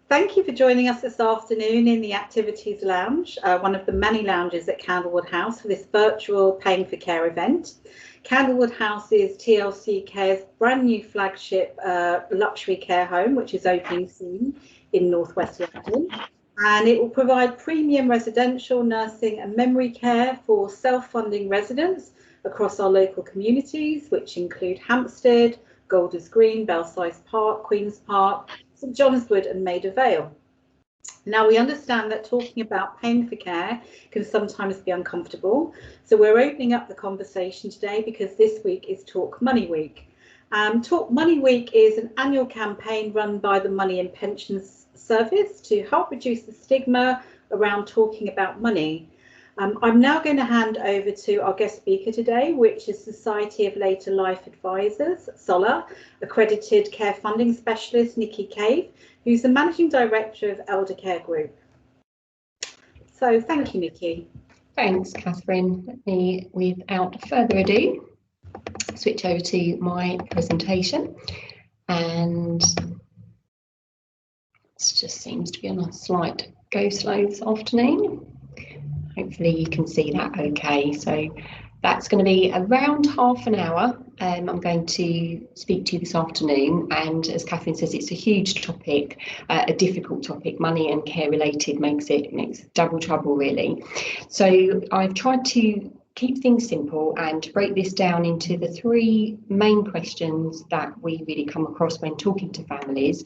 Thank you for joining us this afternoon in the Activities Lounge, one of the many lounges at Candlewood House, for this virtual Paying for Care event. Candlewood House is TLC Care's brand new flagship luxury care home, which is opening soon in northwest London. And it will provide premium residential, nursing and memory care for self-funding residents across our local communities, which include Hampstead, Golders Green, Belsize Park, Queen's Park, St John's Wood and Maida Vale. Now, we understand that talking about paying for care can sometimes be uncomfortable, so we're opening up the conversation today because this week is Talk Money Week. Talk Money Week is an annual campaign run by the Money and Pensions Service to help reduce the stigma around talking about money. I'm now going to hand over to our guest speaker today, which is Society of Later Life Advisors, SOLLA, Accredited Care Funding Specialist Nicky Cave, who's the Managing Director of Eldercare Group. So thank you, Nicky. Thanks, Catherine. Let me, without further ado, switch over to my presentation. And it just seems to be on a slight go slow this afternoon. Hopefully you can see that okay. So that's going to be around half an hour. I'm going to speak to you this afternoon, and as Catherine says, it's a huge topic, a difficult topic. Money and care related makes double trouble really. So I've tried to keep things simple and break this down into the three main questions that we really come across when talking to families.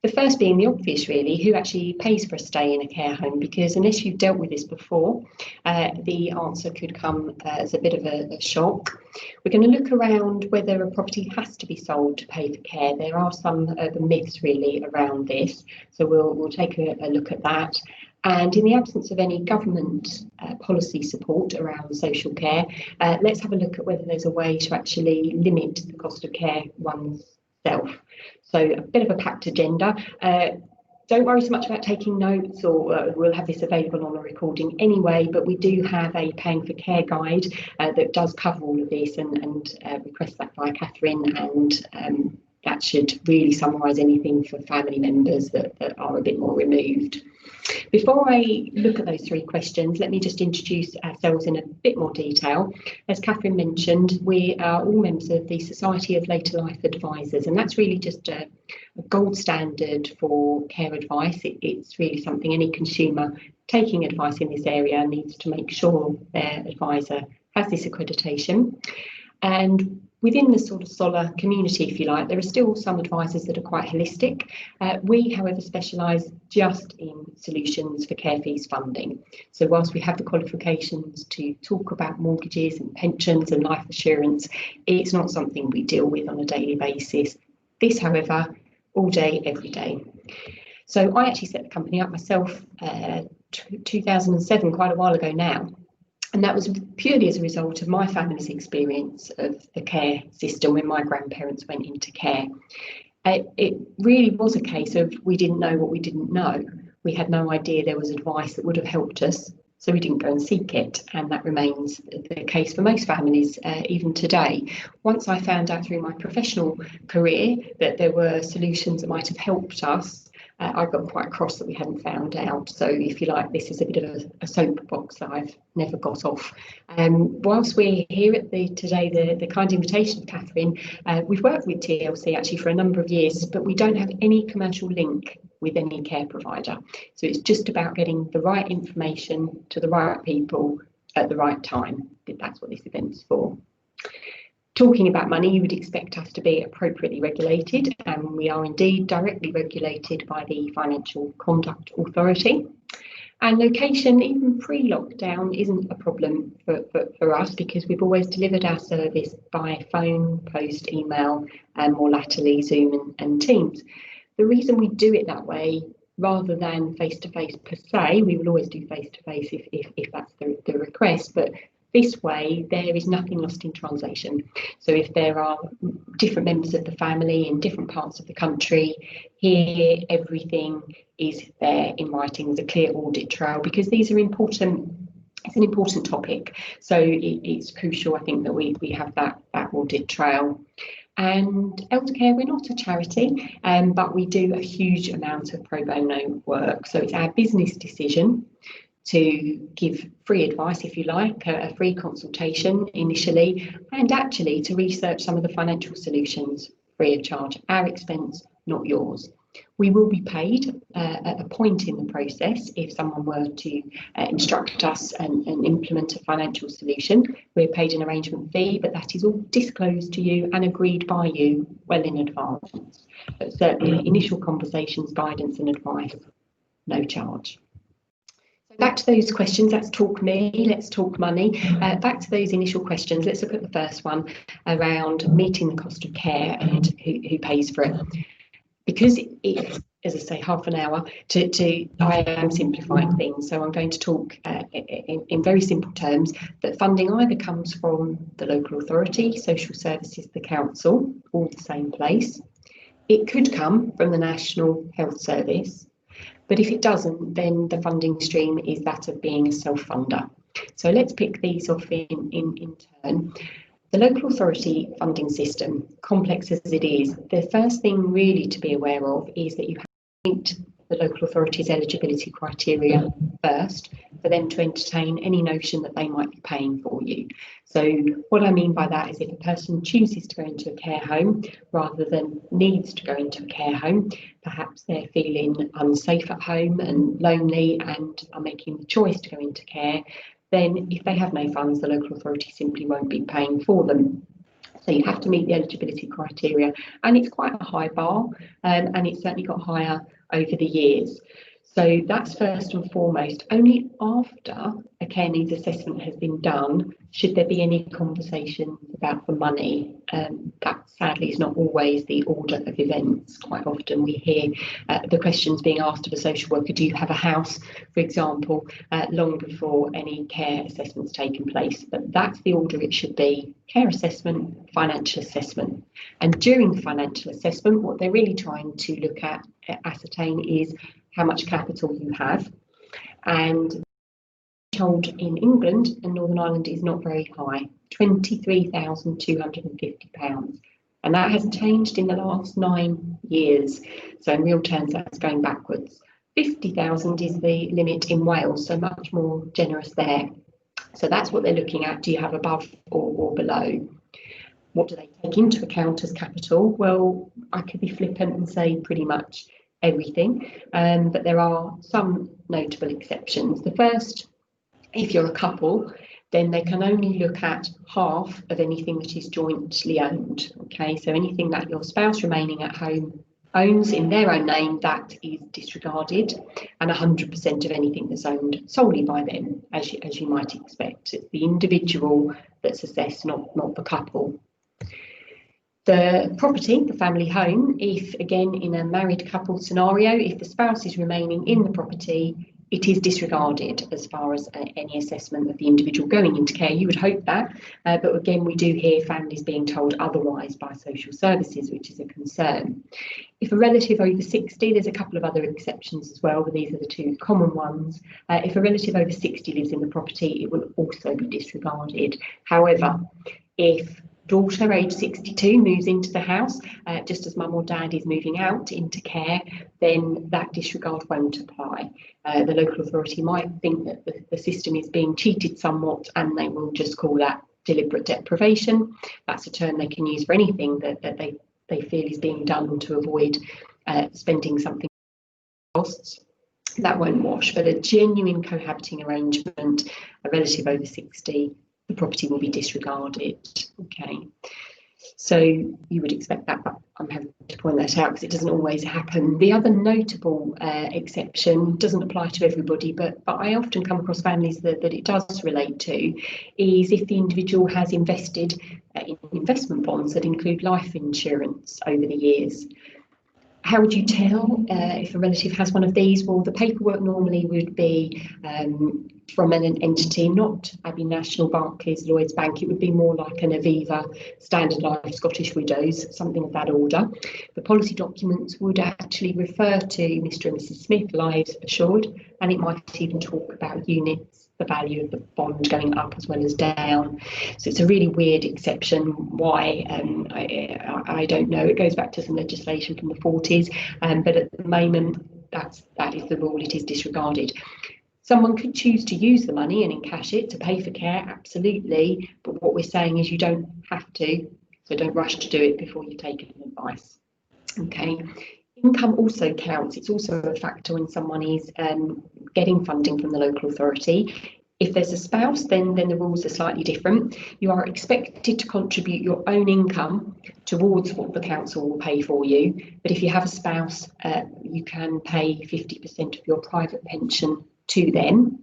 The first being the obvious, really, who actually pays for a stay in a care home? Because unless you've dealt with this before, the answer could come as a bit of a shock. We're going to look around whether a property has to be sold to pay for care. There are some urban myths really around this, so we'll take a look at that. And in the absence of any government policy support around social care, let's have a look at whether there's a way to actually limit the cost of care oneself. So a bit of a packed agenda. Don't worry so much about taking notes, or we'll have this available on a recording anyway, but we do have a paying for care guide that does cover all of this, and request that by Catherine, and that should really summarise anything for family members that are a bit more removed. Before I look at those three questions, let me just introduce ourselves in a bit more detail. As Catherine mentioned, we are all members of the Society of Later Life Advisors, and that's really just a gold standard for care advice. It's really something any consumer taking advice in this area needs to make sure their advisor has this accreditation. And within the sort of SOLLA community, if you like, there are still some advisors that are quite holistic. We, however, specialise just in solutions for care fees funding. So whilst we have the qualifications to talk about mortgages and pensions and life assurance, it's not something we deal with on a daily basis. This, however, all day, every day. So I actually set the company up myself 2007, quite a while ago now. And that was purely as a result of my family's experience of the care system when my grandparents went into care. It really was a case of we didn't know what we didn't know. We had no idea there was advice that would have helped us, so we didn't go and seek it. And that remains the case for most families even today. Once I found out through my professional career that there were solutions that might have helped us, I got quite cross that we hadn't found out. So if you like, this is a bit of a soapbox that I've never got off. Whilst we're here at today, the kind invitation of Catherine, we've worked with TLC actually for a number of years, but we don't have any commercial link with any care provider. So it's just about getting the right information to the right people at the right time. That's what this event's for. Talking about money, you would expect us to be appropriately regulated, and we are indeed directly regulated by the Financial Conduct Authority. And location, even pre-lockdown, isn't a problem for us because we've always delivered our service by phone, post, email, and more latterly Zoom and Teams. The reason we do it that way, rather than face-to-face per se, we will always do face-to-face if that's the request, but this way, there is nothing lost in translation. So if there are different members of the family in different parts of the country, here everything is there in writing with a clear audit trail, because these are important. It's an important topic. So it's crucial, I think, that we have that audit trail. And Eldercare, we're not a charity, but we do a huge amount of pro bono work. So it's our business decision to give free advice, if you like, a free consultation initially, and actually to research some of the financial solutions free of charge, our expense, not yours. We will be paid at a point in the process if someone were to instruct us and implement a financial solution. We're paid an arrangement fee, but that is all disclosed to you and agreed by you well in advance. But certainly initial conversations, guidance and advice, no charge. Back to those questions, let's talk me, let's talk money. Back to those initial questions, let's look at the first one around meeting the cost of care and who pays for it. Because it's, as I say, half an hour, I am simplifying things. So I'm going to talk in very simple terms that funding either comes from the local authority, social services, the council, all the same place. It could come from the National Health Service. But if it doesn't, then the funding stream is that of being a self-funder. So let's pick these off in turn. The local authority funding system, complex as it is, the first thing really to be aware of is that you have to meet the local authority's eligibility criteria first for them to entertain any notion that they might be paying for you. So what I mean by that is if a person chooses to go into a care home rather than needs to go into a care home, perhaps they're feeling unsafe at home and lonely and are making the choice to go into care, then if they have no funds, the local authority simply won't be paying for them. So you have to meet the eligibility criteria, and it's quite a high bar, and it's certainly got higher over the years. So that's first and foremost. Only after a care needs assessment has been done should there be any conversation about the money. That sadly is not always the order of events. Quite often we hear the questions being asked of a social worker, do you have a house, for example, long before any care assessment's taken place. But that's the order it should be: care assessment, financial assessment. And during the financial assessment, what they're really trying to look at, ascertain, is how much capital you have. And the threshold in England and Northern Ireland is not very high, £23,250. And that has changed in the last 9 years. So in real terms, that's going backwards. 50,000 is the limit in Wales, so much more generous there. So that's what they're looking at. Do you have above or below? What do they take into account as capital? Well, I could be flippant and say pretty much everything, but there are some notable exceptions. The first, if you're a couple, then they can only look at half of anything that is jointly owned. Okay, so anything that your spouse remaining at home owns in their own name, that is disregarded, and 100% of anything that's owned solely by them, as you might expect. It's the individual that's assessed, not the couple. The property, the family home, if again in a married couple scenario, if the spouse is remaining in the property, it is disregarded as far as any assessment of the individual going into care. You would hope that, but again, we do hear families being told otherwise by social services, which is a concern. If a relative over 60, there's a couple of other exceptions as well, but these are the two common ones. If a relative over 60 lives in the property, it will also be disregarded. However, if daughter age 62 moves into the house just as mum or dad is moving out into care, then that disregard won't apply. The local authority might think that the system is being cheated somewhat, and they will just call that deliberate deprivation. That's a term they can use for anything that they feel is being done to avoid spending something costs. That won't wash, but a genuine cohabiting arrangement, a relative over 60, the property will be disregarded. Okay, so you would expect that, but I'm having to point that out because it doesn't always happen. The other notable exception doesn't apply to everybody, but I often come across families that it does relate to, is if the individual has invested in investment bonds that include life insurance over the years. How would you tell if a relative has one of these? Well, the paperwork normally would be from an entity, not Abbey National, Barclays, Lloyds Bank. It would be more like an Aviva, Standard Life, Scottish Widows, something of that order. The policy documents would actually refer to Mr. and Mrs. Smith, lives assured, and it might even talk about units the value of the bond going up as well as down. So it's a really weird exception. Why? I don't know. It goes back to some legislation from the 40s, but at the moment, that is the rule. It is disregarded. Someone could choose to use the money and encash it to pay for care, absolutely. But what we're saying is you don't have to, so don't rush to do it before you've taken advice. Okay. Income also counts. It's also a factor when someone is getting funding from the local authority. If there's a spouse, then the rules are slightly different. You are expected to contribute your own income towards what the council will pay for you. But if you have a spouse, you can pay 50% of your private pension to them.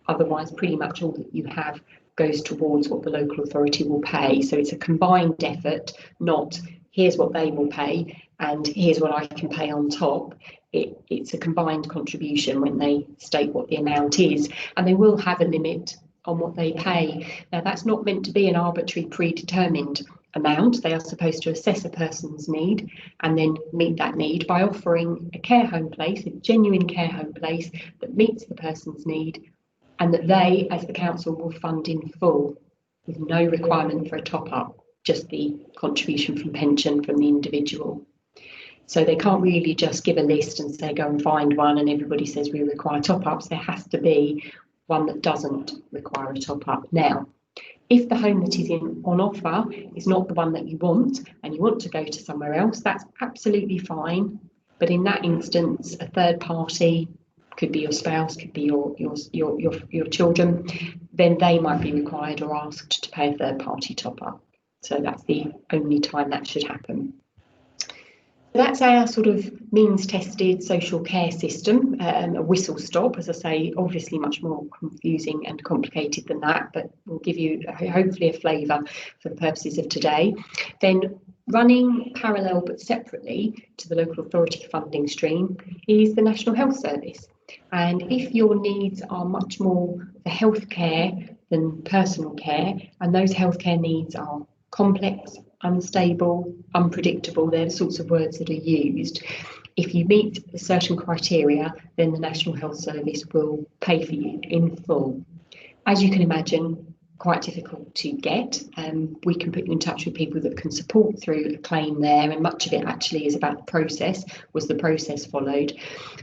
Otherwise, pretty much all that you have goes towards what the local authority will pay. So it's a combined effort, not here's what they will pay and here's what I can pay on top. It's a combined contribution when they state what the amount is, and they will have a limit on what they pay. Now, that's not meant to be an arbitrary predetermined amount. They are supposed to assess a person's need and then meet that need by offering a care home place, a genuine care home place that meets the person's need, and that they, as the council, will fund in full with no requirement for a top-up, just the contribution from pension from the individual. So they can't really just give a list and say go and find one and everybody says we require top-ups. There has to be one that doesn't require a top-up. Now, if the home that is on offer is not the one that you want and you want to go to somewhere else, that's absolutely fine. But in that instance, a third party, could be your spouse, could be your children, then they might be required or asked to pay a third party top-up. So that's the only time that should happen. That's our sort of means tested social care system, a whistle stop, as I say, obviously much more confusing and complicated than that, but we'll give you hopefully a flavour for the purposes of today. Then running parallel but separately to the local authority funding stream is the National Health Service. And if your needs are much more for healthcare than personal care, and those healthcare needs are complex, unstable, unpredictable, they're the sorts of words that are used. If you meet a certain criteria, then the National Health Service will pay for you in full. As you can imagine, quite difficult to get. We can put you in touch with people that can support through a claim there, and much of it actually is about the process. Was the process followed?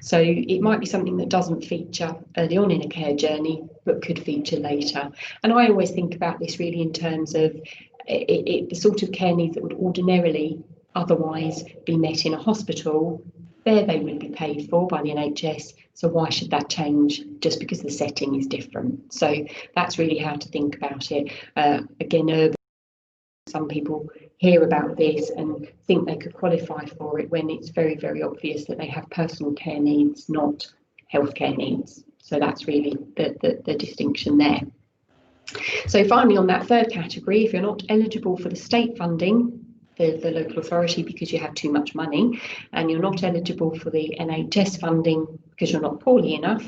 So it might be something that doesn't feature early on in a care journey, but could feature later. And I always think about this really in terms of the sort of care needs that would ordinarily otherwise be met in a hospital. There they would be paid for by the NHS, so why should that change just because the setting is different? So that's really how to think about it. Again, urban, some people hear about this and think they could qualify for it when it's very, very obvious that they have personal care needs, not healthcare needs. So that's really the distinction there. So finally, on that third category, if you're not eligible for the state funding, the local authority because you have too much money, and you're not eligible for the NHS funding because you're not poorly enough,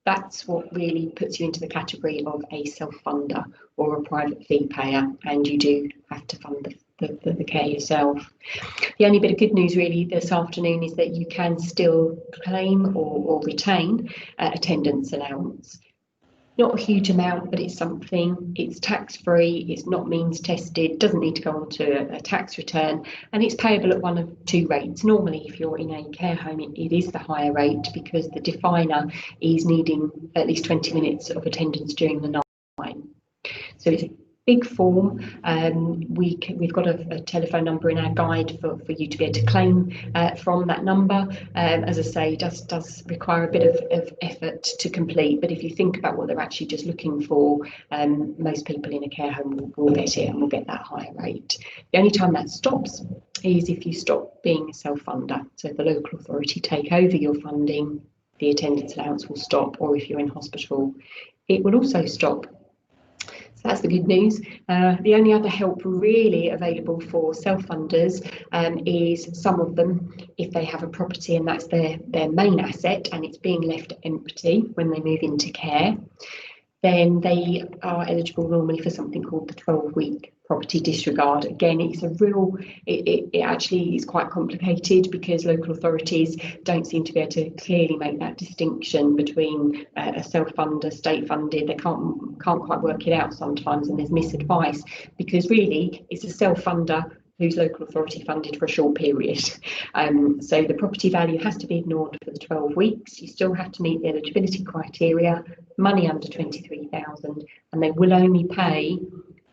that's what really puts you into the category of a self-funder or a private fee payer, and you do have to fund the care yourself. The only bit of good news really this afternoon is that you can still claim or retain attendance allowance. Not a huge amount, but it's something. It's tax-free, it's not means tested, doesn't need to go onto a tax return, and it's payable at one of two rates. Normally, if you're in a care home, it is the higher rate because the definer is needing at least 20 minutes of attendance during the night. So it's a big form. We've got a telephone number in our guide for you to be able to claim from that number. As I say, does require a bit of effort to complete, but if you think about what they're actually just looking for, most people in a care home will get it and will get that higher rate. The only time that stops is if you stop being a self-funder. So if the local authority take over your funding, the attendance allowance will stop, or if you're in hospital, it will also stop. So that's the good news. The only other help really available for self-funders is some of them, if they have a property and that's their main asset and it's being left empty when they move into care, then they are eligible normally for something called the 12-week property disregard. Again, it's a real, it actually is quite complicated because local authorities don't seem to be able to clearly make that distinction between a self-funder, state-funded. They can't quite work it out sometimes, and there's misadvice because really it's a self-funder who's local authority funded for a short period. So the property value has to be ignored for the 12 weeks. You still have to meet the eligibility criteria, money under 23,000, and they will only pay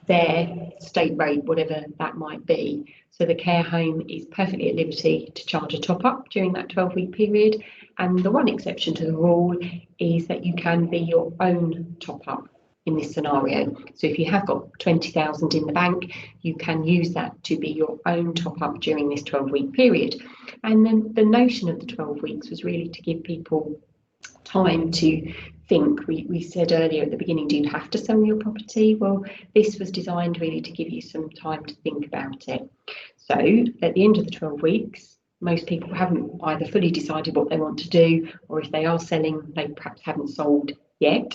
their state rate, whatever that might be. So the care home is perfectly at liberty to charge a top up during that 12-week period. And the one exception to the rule is that you can be your own top up in this scenario. So if you have got 20,000 in the bank, you can use that to be your own top up during this 12-week period. And then the notion of the 12 weeks was really to give people time to think. We said earlier at the beginning, do you have to sell your property? Well, this was designed really to give you some time to think about it. So at the end of the 12 weeks, most people haven't either fully decided what they want to do, or if they are selling, they perhaps haven't sold yet.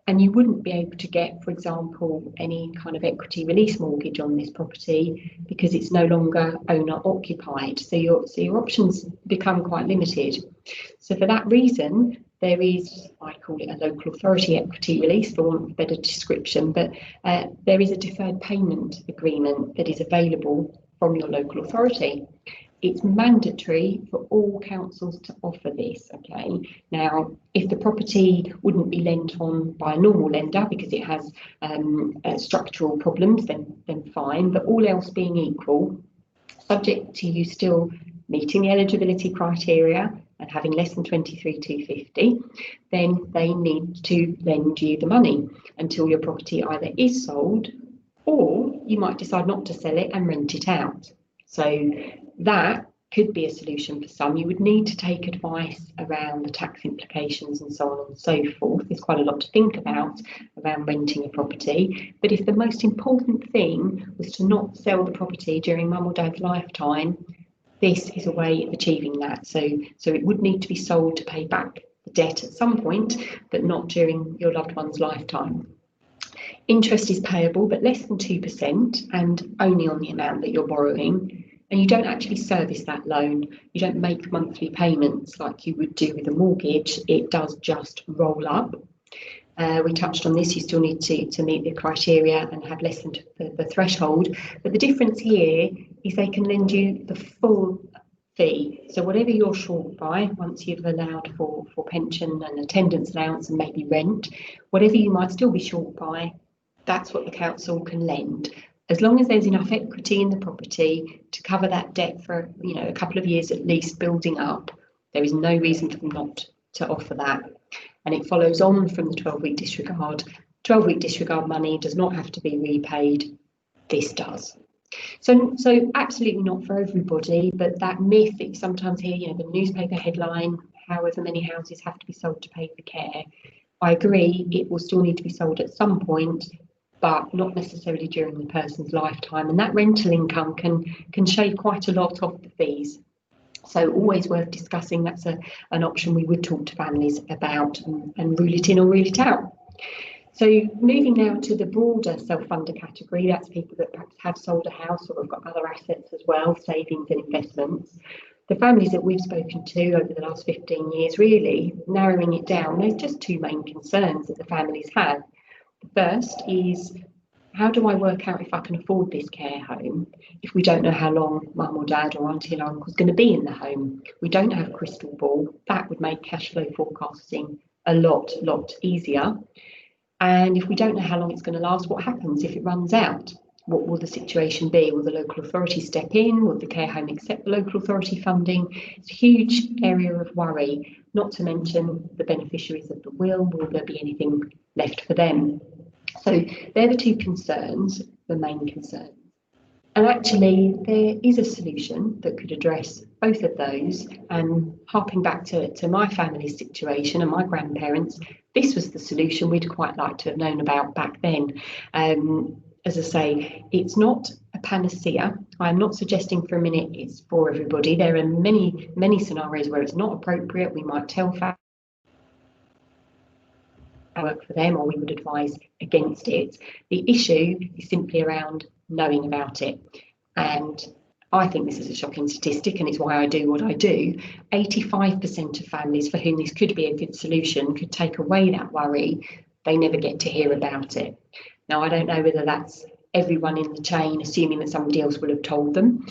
And you wouldn't be able to get, for example, any kind of equity release mortgage on this property because it's no longer owner occupied. So your options become quite limited. So for that reason, there is, I call it a local authority equity release for want of a better description, but there is a deferred payment agreement that is available from your local authority. It's mandatory for all councils to offer this, okay? Now, if the property wouldn't be lent on by a normal lender because it has structural problems, then fine, but all else being equal, subject to you still meeting the eligibility criteria and having less than 23,250, then they need to lend you the money until your property either is sold or you might decide not to sell it and rent it out. So that could be a solution for some. You would need to take advice around the tax implications and so on and so forth. There's quite a lot to think about around renting a property. But if the most important thing was to not sell the property during mum or dad's lifetime, this is a way of achieving that. So it would need to be sold to pay back the debt at some point, but not during your loved one's lifetime. Interest is payable, but less than 2% and only on the amount that you're borrowing. And you don't actually service that loan. You don't make monthly payments like you would do with a mortgage. It does just roll up. We touched on this. You still need to meet the criteria and have less than the threshold. But the difference here is they can lend you the full fee. So whatever you're short by, once you've allowed for pension and attendance allowance and maybe rent, whatever you might still be short by, that's what the council can lend. As long as there's enough equity in the property to cover that debt for a couple of years at least building up, there is no reason for them not to offer that. And it follows on from the 12-week disregard. 12-week disregard money does not have to be repaid. This does. So absolutely not for everybody, but that myth that you sometimes hear, the newspaper headline, however many houses have to be sold to pay for care. I agree, it will still need to be sold at some point, but not necessarily during the person's lifetime. And that rental income can shave quite a lot off the fees. So always worth discussing. That's an option we would talk to families about and rule it in or rule it out. So moving now to the broader self-funder category, that's people that perhaps have sold a house or have got other assets as well, savings and investments. The families that we've spoken to over the last 15 years, really narrowing it down, there's just two main concerns that the families have. The first is, how do I work out if I can afford this care home if we don't know how long mum or dad or auntie or uncle is going to be in the home? We don't have a crystal ball. That would make cash flow forecasting a lot easier. And if we don't know how long it's going to last, what happens if it runs out? What will the situation be? Will the local authority step in? Will the care home accept the local authority funding? It's a huge area of worry, not to mention the beneficiaries of the will. Will there be anything left for them? So they're the two concerns, the main concerns. And actually, there is a solution that could address both of those. And harping back to my family's situation and my grandparents, this was the solution we'd quite like to have known about back then. As I say, it's not a panacea. I'm not suggesting for a minute it's for everybody. There are many scenarios where it's not appropriate. We might tell work for them, or we would advise against it. The issue is simply around knowing about it. And I think this is a shocking statistic, and it's why I do what I do. 85% of families for whom this could be a good solution could take away that worry. They never get to hear about it. Now, I don't know whether that's everyone in the chain assuming that somebody else will have told them,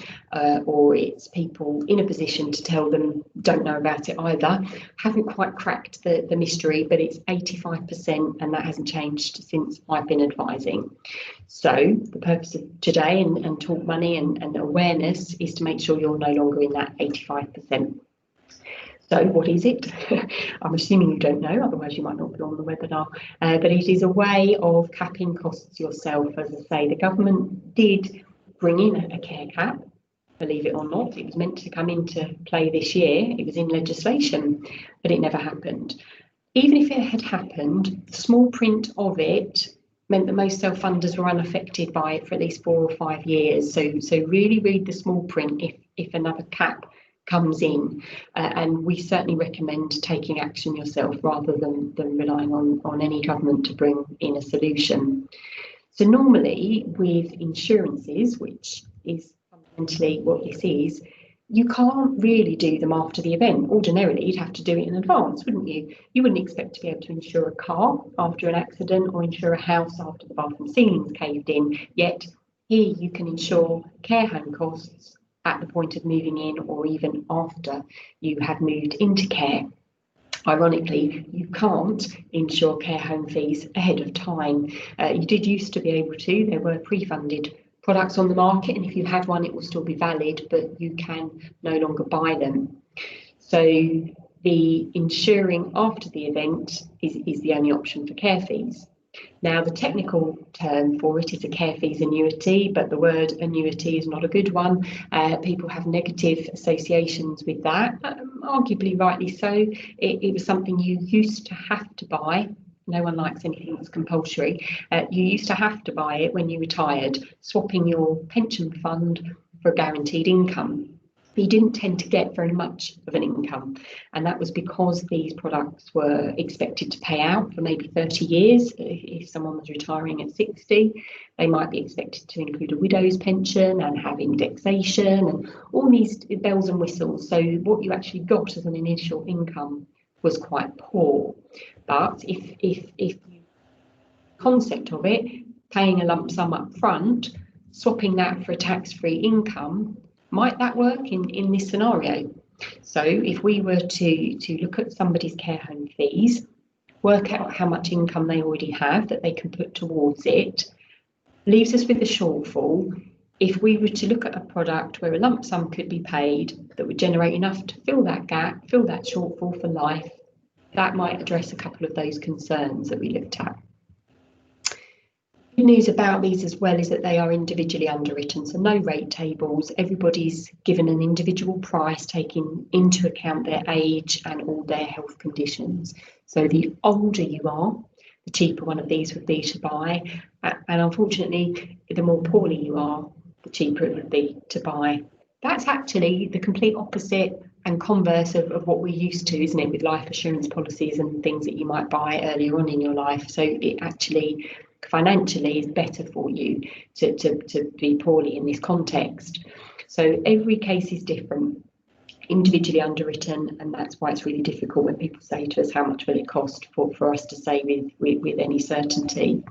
or it's people in a position to tell them don't know about it either. Haven't quite cracked the mystery, but it's 85%, and that hasn't changed since I've been advising. So the purpose of today and Talk Money and awareness is to make sure you're no longer in that 85%. So what is it? I'm assuming you don't know, otherwise you might not be on the webinar, but it is a way of capping costs yourself. As I say, the government did bring in a care cap, believe it or not. It was meant to come into play this year. It was in legislation, but it never happened. Even if it had happened, the small print of it meant that most self-funders were unaffected by it for at least 4 or 5 years. So really read the small print if another cap comes in, and we certainly recommend taking action yourself rather than relying on any government to bring in a solution. So normally with insurances, which is fundamentally what this is, you can't really do them after the event. Ordinarily, you'd have to do it in advance, wouldn't you? You wouldn't expect to be able to insure a car after an accident or insure a house after the bathroom ceiling's caved in, yet here you can insure care home costs at the point of moving in or even after you have moved into care. Ironically, you can't insure care home fees ahead of time. You did used to be able to. There were pre-funded products on the market, and if you had one, it will still be valid, but you can no longer buy them. So the insuring after the event is the only option for care fees. Now, the technical term for it is a care fees annuity, but the word annuity is not a good one. People have negative associations with that, arguably rightly so. It was something you used to have to buy. No one likes anything that's compulsory. You used to have to buy it when you retired, swapping your pension fund for a guaranteed income. But you didn't tend to get very much of an income, and that was because these products were expected to pay out for maybe 30 years. If someone was retiring at 60, they might be expected to include a widow's pension and have indexation and all these bells and whistles. So what you actually got as an initial income was quite poor. But if the concept of it, paying a lump sum up front, swapping that for a tax-free income, might that work in this scenario? So if we were to look at somebody's care home fees, work out how much income they already have that they can put towards it, leaves us with a shortfall. If we were to look at a product where a lump sum could be paid that would generate enough to fill that gap, fill that shortfall for life, that might address a couple of those concerns that we looked at. Good news about these as well is that they are individually underwritten, so no rate tables. Everybody's given an individual price taking into account their age and all their health conditions. So the older you are, the cheaper one of these would be to buy, and unfortunately the more poorly you are, the cheaper it would be to buy. That's actually the complete opposite and converse of what we're used to, isn't it, with life assurance policies and things that you might buy earlier on in your life. So it actually financially is better for you to be poorly in this context. So every case is different, individually underwritten, and that's why it's really difficult when people say to us how much will it cost for us to say with any certainty.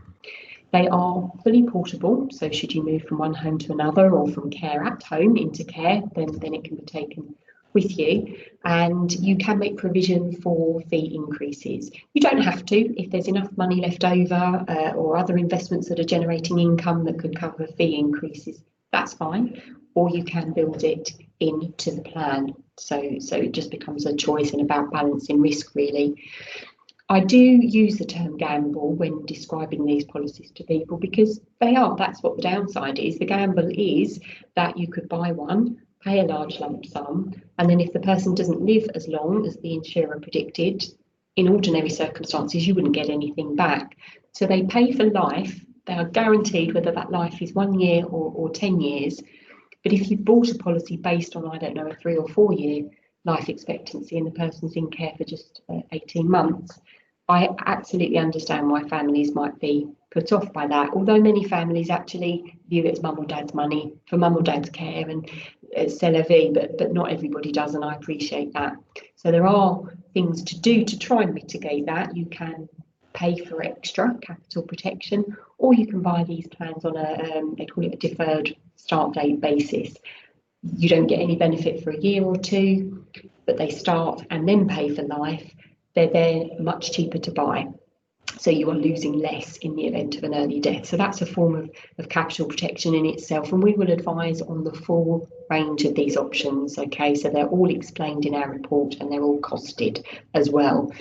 They are fully portable, so should you move from one home to another or from care at home into care, then it can be taken with you, and you can make provision for fee increases. You don't have to. If there's enough money left over or other investments that are generating income that could cover fee increases, that's fine, or you can build it into the plan. So it just becomes a choice and about balancing risk, really. I do use the term gamble when describing these policies to people because that's what the downside is. The gamble is that you could buy one, pay a large lump sum, and then if the person doesn't live as long as the insurer predicted, in ordinary circumstances, you wouldn't get anything back. So they pay for life. They are guaranteed whether that life is 1 year or 10 years. But if you bought a policy based on, I don't know, a 3 or 4 year life expectancy and the person's in care for just 18 months, I absolutely understand why families might be put off by that, although many families actually view it as mum or dad's money for mum or dad's care, and c'est la vie, but not everybody does, and I appreciate that. So there are things to do to try and mitigate that. You can pay for extra capital protection, or you can buy these plans on a they call it a deferred start date basis. You don't get any benefit for a year or two, but they start and then pay for life. They're much cheaper to buy, so you are losing less in the event of an early death. So that's a form of capital protection in itself, and we will advise on the full range of these options. Okay, so they're all explained in our report, and they're all costed as well.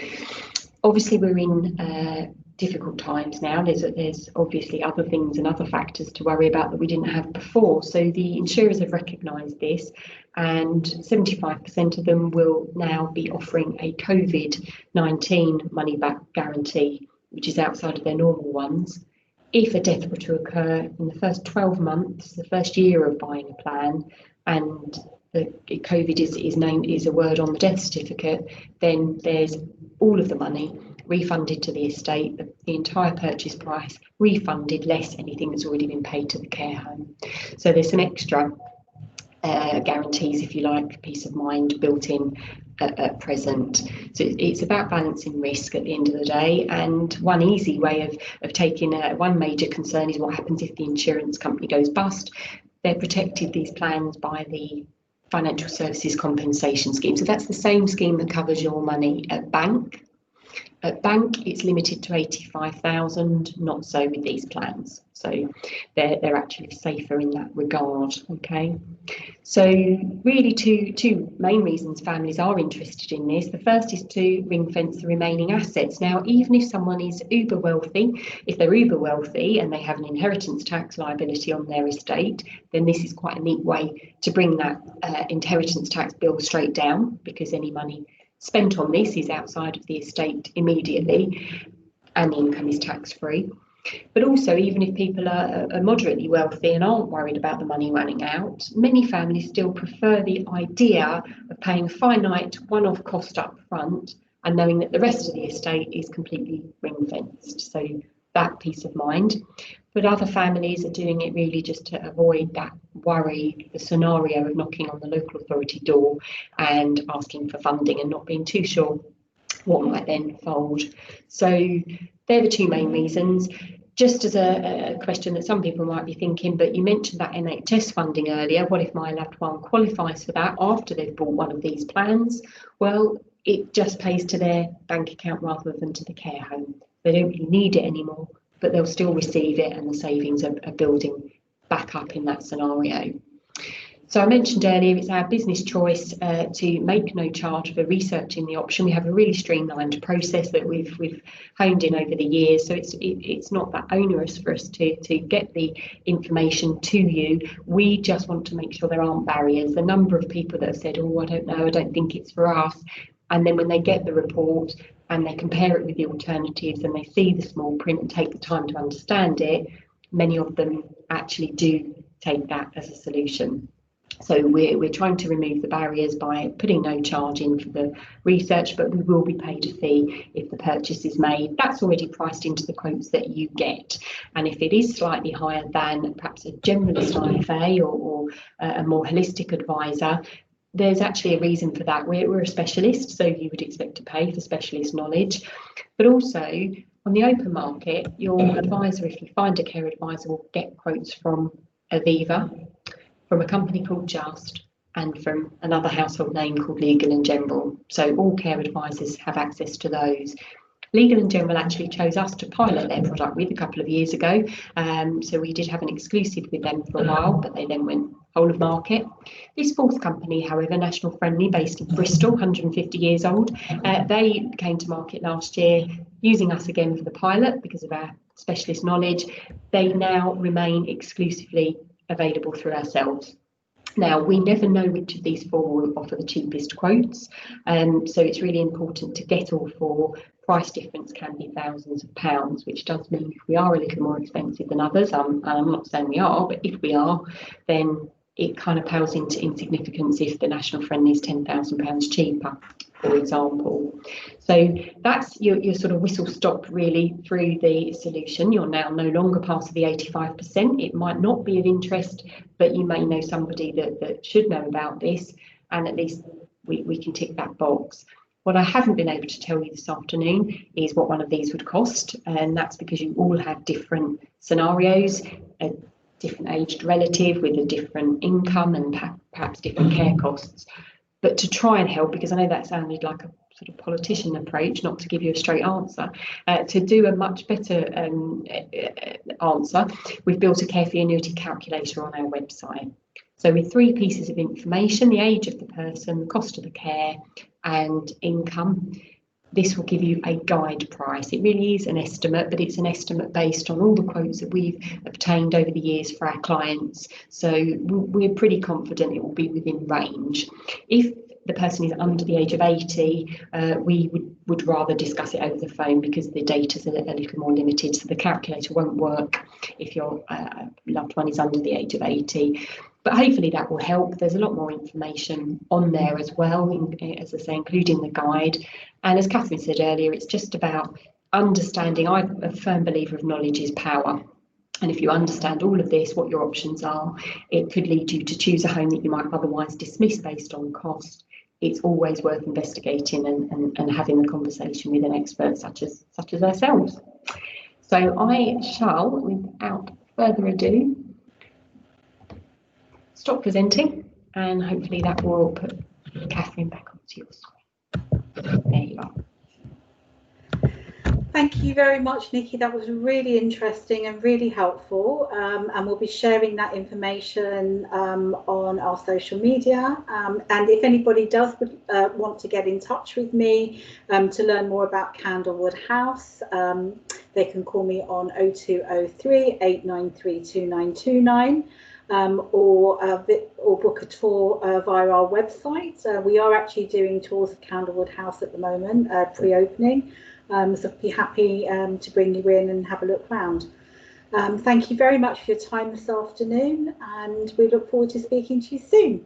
Obviously, we're in difficult times now. There's obviously other things and other factors to worry about that we didn't have before. So the insurers have recognised this, and 75% of them will now be offering a COVID-19 money back guarantee, which is outside of their normal ones. If a death were to occur in the first 12 months, the first year of buying a plan, and the COVID is a word on the death certificate, then there's all of the money refunded to the estate, the entire purchase price refunded, less anything that's already been paid to the care home. So there's some extra guarantees, if you like, peace of mind built in at present. So it's about balancing risk at the end of the day, and one easy way of taking one major concern is what happens if the insurance company goes bust. They're protected, these plans, by the Financial Services Compensation Scheme. So that's the same scheme that covers your money at bank. At bank, it's limited to 85,000, not so with these plans. So they're actually safer in that regard, okay? So really two main reasons families are interested in this. The first is to ring fence the remaining assets. Now, even if someone is uber wealthy, if they're uber wealthy and they have an inheritance tax liability on their estate, then this is quite a neat way to bring that inheritance tax bill straight down, because any money spent on this is outside of the estate immediately, and the income is tax-free. But also, even if people are moderately wealthy and aren't worried about the money running out, many families still prefer the idea of paying a finite one-off cost up front and knowing that the rest of the estate is completely ring-fenced. So that peace of mind. But other families are doing it really just to avoid that worry, the scenario of knocking on the local authority door and asking for funding and not being too sure what might then fold. So they're the two main reasons. Just as a question that some people might be thinking, but you mentioned that NHS funding earlier. What if my loved one qualifies for that after they've bought one of these plans? Well, it just pays to their bank account rather than to the care home. They don't really need it anymore, but they'll still receive it, and the savings are building back up in that scenario. So I mentioned earlier, it's our business choice to make no charge for researching the option. We have a really streamlined process that we've honed in over the years, so it's not that onerous for us to get the information to you. We just want to make sure there aren't barriers. The number of people that have said, oh, I don't know, I don't think it's for us, and then when they get the report and they compare it with the alternatives and they see the small print and take the time to understand it, many of them actually do take that as a solution. So we're trying to remove the barriers by putting no charge in for the research, but we will be paid a fee if the purchase is made. That's already priced into the quotes that you get. And if it is slightly higher than perhaps a generalist IFA or a more holistic advisor, there's actually a reason for that. We're a specialist, so you would expect to pay for specialist knowledge. But also, on the open market, your advisor, if you find a care advisor, will get quotes from Aviva, from a company called Just, and from another household name called Legal & General. So all care advisors have access to those. Legal & General actually chose us to pilot their product with a couple of years ago. So we did have an exclusive with them for a while, but they then went whole of market. This fourth company, however, National Friendly, based in Bristol, 150 years old, they came to market last year using us again for the pilot because of our specialist knowledge. They now remain exclusively available through ourselves. Now, we never know which of these four will offer the cheapest quotes, so it's really important to get all four. Price difference can be thousands of pounds, which does mean if we are a little more expensive than others, I'm not saying we are, but if we are, then it kind of pales into insignificance if the national friend is £10,000 cheaper, for example. So that's your sort of whistle stop really through the solution. You're now no longer part of the 85%. It might not be of interest, but you may know somebody that should know about this, and at least we can tick that box. What I haven't been able to tell you this afternoon is what one of these would cost, and that's because you all have different scenarios, a different aged relative with a different income and perhaps different care costs. But to try and help, because I know that sounded like a sort of politician approach, not to give you a straight answer, to do a much better answer, we've built a care fee annuity calculator on our website. So with 3 pieces of information, the age of the person, the cost of the care and income, this will give you a guide price. It really is an estimate, but it's an estimate based on all the quotes that we've obtained over the years for our clients. So we're pretty confident it will be within range. If the person is under the age of 80, we would rather discuss it over the phone because the data is a little more limited, so the calculator won't work if your loved one is under the age of 80. But hopefully that will help. There's a lot more information on there as well, as I say, including the guide. And as Catherine said earlier, it's just about understanding. I'm a firm believer of knowledge is power. And if you understand all of this, what your options are, it could lead you to choose a home that you might otherwise dismiss based on cost. It's always worth investigating and having the conversation with an expert such as ourselves. So I shall, without further ado, stop presenting, and hopefully that will put Catherine back onto your screen. There you are. Thank you very much, Nikki. That was really interesting and really helpful. And we'll be sharing that information on our social media. And if anybody does want to get in touch with me to learn more about Candlewood House, they can call me on 0203 893 2929. Or book a tour via our website. We are actually doing tours of Candlewood House at the moment, pre-opening. So I'd be happy to bring you in and have a look round. Thank you very much for your time this afternoon, and we look forward to speaking to you soon.